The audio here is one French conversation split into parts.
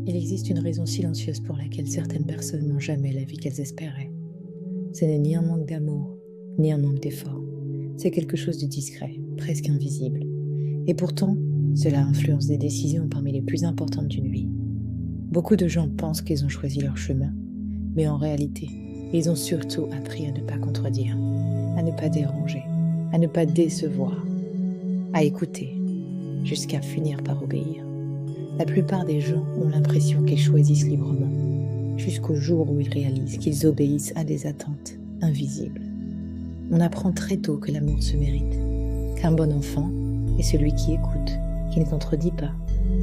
Il existe une raison silencieuse pour laquelle certaines personnes n'ont jamais la vie qu'elles espéraient. Ce n'est ni un manque d'amour, ni un manque d'effort. C'est quelque chose de discret, presque invisible. Et pourtant, cela influence des décisions parmi les plus importantes d'une vie. Beaucoup de gens pensent qu'ils ont choisi leur chemin, mais en réalité, ils ont surtout appris à ne pas contredire, à ne pas déranger, à ne pas décevoir, à écouter, jusqu'à finir par obéir. La plupart des gens ont l'impression qu'ils choisissent librement, jusqu'au jour où ils réalisent qu'ils obéissent à des attentes invisibles. On apprend très tôt que l'amour se mérite, qu'un bon enfant est celui qui écoute, qui ne contredit pas,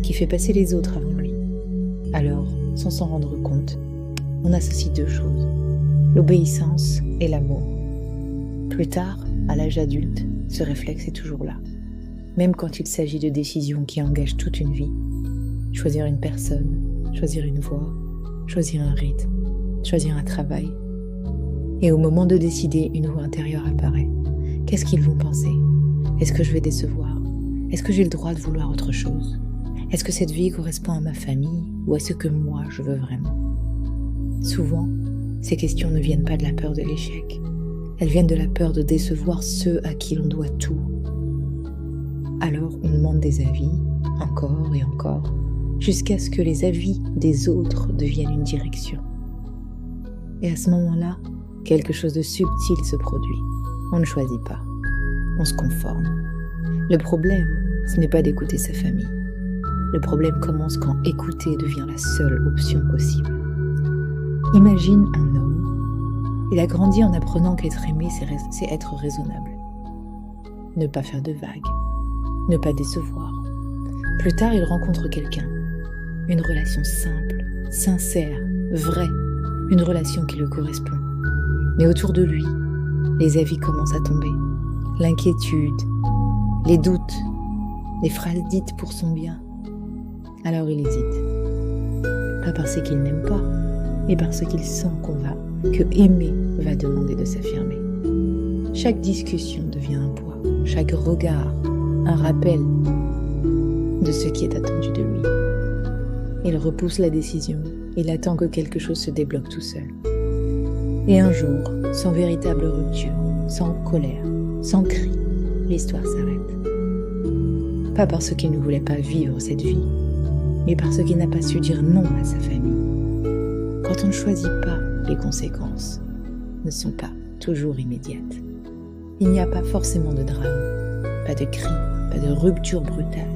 qui fait passer les autres avant lui. Alors, sans s'en rendre compte, on associe deux choses, l'obéissance et l'amour. Plus tard, à l'âge adulte, ce réflexe est toujours là, même quand il s'agit de décisions qui engagent toute une vie. Choisir une personne, choisir une voie, choisir un rythme, choisir un travail. Et au moment de décider, une voix intérieure apparaît. Qu'est-ce qu'ils vont penser ? Est-ce que je vais décevoir ? Est-ce que j'ai le droit de vouloir autre chose ? Est-ce que cette vie correspond à ma famille ou à ce que moi je veux vraiment ? Souvent, ces questions ne viennent pas de la peur de l'échec. Elles viennent de la peur de décevoir ceux à qui l'on doit tout. Alors on demande des avis, encore et encore, jusqu'à ce que les avis des autres deviennent une direction. Et à ce moment-là, quelque chose de subtil se produit. On ne choisit pas, on se conforme. Le problème, ce n'est pas d'écouter sa famille. Le problème commence quand écouter devient la seule option possible. Imagine un homme. Il a grandi en apprenant qu'être aimé, c'est être raisonnable. Ne pas faire de vagues. Ne pas décevoir. Plus tard, il rencontre quelqu'un. Une relation simple, sincère, vraie. Une relation qui lui correspond. Mais autour de lui, les avis commencent à tomber. L'inquiétude, les doutes, les phrases dites pour son bien. Alors il hésite. Pas parce qu'il n'aime pas, mais parce qu'il sent que aimer va demander de s'affirmer. Chaque discussion devient un poids, chaque regard, un rappel de ce qui est attendu de lui. Il repousse la décision, il attend que quelque chose se débloque tout seul. Et un jour, sans véritable rupture, sans colère, sans cri, l'histoire s'arrête. Pas parce qu'il ne voulait pas vivre cette vie, mais parce qu'il n'a pas su dire non à sa famille. Quand on ne choisit pas, les conséquences ne sont pas toujours immédiates. Il n'y a pas forcément de drame, pas de cri, pas de rupture brutale.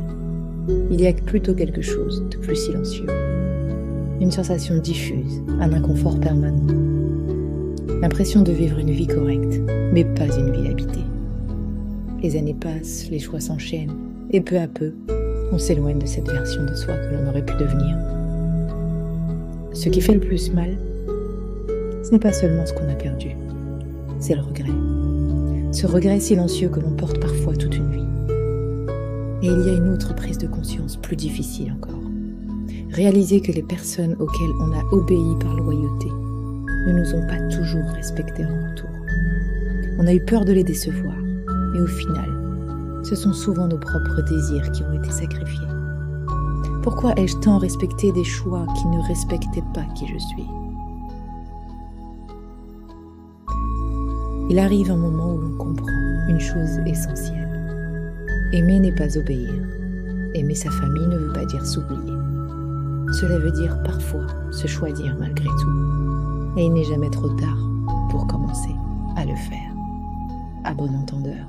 Il y a plutôt quelque chose de plus silencieux. Une sensation diffuse, un inconfort permanent. L'impression de vivre une vie correcte, mais pas une vie habitée. Les années passent, les choix s'enchaînent, et peu à peu, on s'éloigne de cette version de soi que l'on aurait pu devenir. Ce qui fait le plus mal, ce n'est pas seulement ce qu'on a perdu, c'est le regret. Ce regret silencieux que l'on porte parfois toute une vie. Et il y a une autre prise de conscience plus difficile encore. Réaliser que les personnes auxquelles on a obéi par loyauté ne nous ont pas toujours respectés en retour. On a eu peur de les décevoir, mais au final, ce sont souvent nos propres désirs qui ont été sacrifiés. Pourquoi ai-je tant respecté des choix qui ne respectaient pas qui je suis ? Il arrive un moment où l'on comprend une chose essentielle. Aimer n'est pas obéir. Aimer sa famille ne veut pas dire s'oublier. Cela veut dire parfois se choisir malgré tout. Et il n'est jamais trop tard pour commencer à le faire. À bon entendeur.